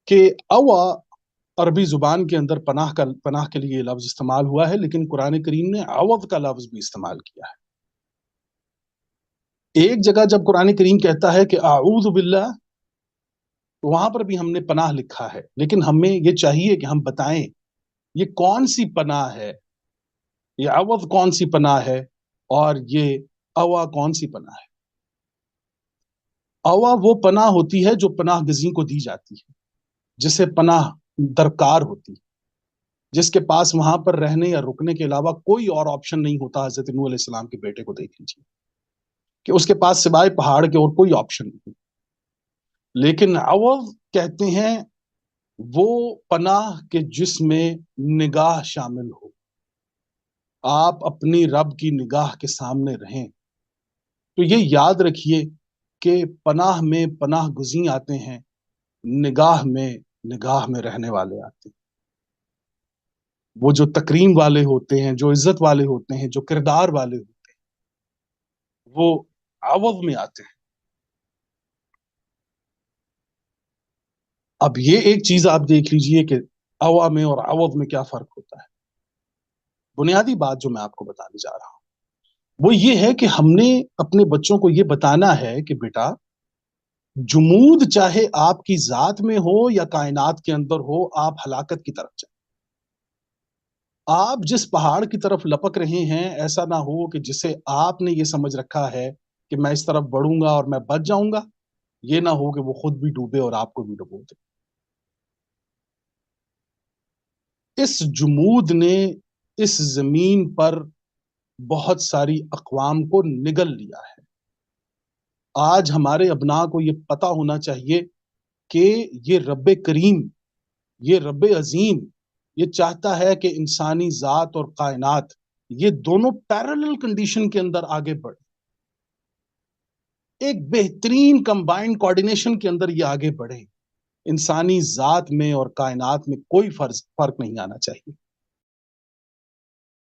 کہ اوا عربی زبان کے اندر پناہ کے لیے لفظ استعمال ہوا ہے، لیکن قرآن کریم نے عوض کا لفظ بھی استعمال کیا ہے۔ ایک جگہ جب قرآن کریم کہتا ہے کہ اعوذ باللہ، تو وہاں پر بھی ہم نے پناہ لکھا ہے، لیکن ہمیں یہ چاہیے کہ ہم بتائیں یہ کون سی پناہ ہے، یہ عوض کون سی پناہ ہے، اور یہ اوا کون سی پناہ ہے۔ اوا وہ پناہ ہوتی ہے جو پناہ گزین کو دی جاتی ہے، جسے پناہ درکار ہوتی ہے، جس کے پاس وہاں پر رہنے یا رکنے کے علاوہ کوئی اور آپشن نہیں ہوتا۔ حضرت نوح علیہ السلام کے بیٹے کو دیکھ لیجیے کہ اس کے پاس سوائے پہاڑ کے اور کوئی آپشن نہیں۔ لیکن عوض کہتے ہیں وہ پناہ کے جس میں نگاہ شامل ہو، آپ اپنی رب کی نگاہ کے سامنے رہیں۔ تو یہ یاد رکھیے کہ پناہ میں پناہ گزین آتے ہیں، نگاہ میں رہنے والے آتے ہیں۔ وہ جو تکریم والے ہوتے ہیں، جو عزت والے ہوتے ہیں، جو کردار والے ہوتے ہیں، وہ عوض میں آتے ہیں۔ اب یہ ایک چیز آپ دیکھ لیجئے کہ اوا میں اور عوض میں کیا فرق ہوتا ہے۔ بنیادی بات جو میں آپ کو بتانے جا رہا ہوں وہ یہ ہے کہ ہم نے اپنے بچوں کو یہ بتانا ہے کہ بیٹا، جمود چاہے آپ کی ذات میں ہو یا کائنات کے اندر ہو، آپ ہلاکت کی طرف جائیں۔ آپ جس پہاڑ کی طرف لپک رہے ہیں، ایسا نہ ہو کہ جسے آپ نے یہ سمجھ رکھا ہے کہ میں اس طرف بڑھوں گا اور میں بچ جاؤں گا، یہ نہ ہو کہ وہ خود بھی ڈوبے اور آپ کو بھی ڈبو دے۔ اس جمود نے اس زمین پر بہت ساری اقوام کو نگل لیا ہے۔ آج ہمارے ابناء کو یہ پتا ہونا چاہیے کہ یہ رب کریم، یہ رب عظیم، یہ چاہتا ہے کہ انسانی ذات اور کائنات یہ دونوں پیرلل کنڈیشن کے اندر آگے بڑھے، ایک بہترین کمبائنڈ کوارڈینیشن کے اندر یہ آگے بڑھے۔ انسانی ذات میں اور کائنات میں کوئی فرق نہیں آنا چاہیے۔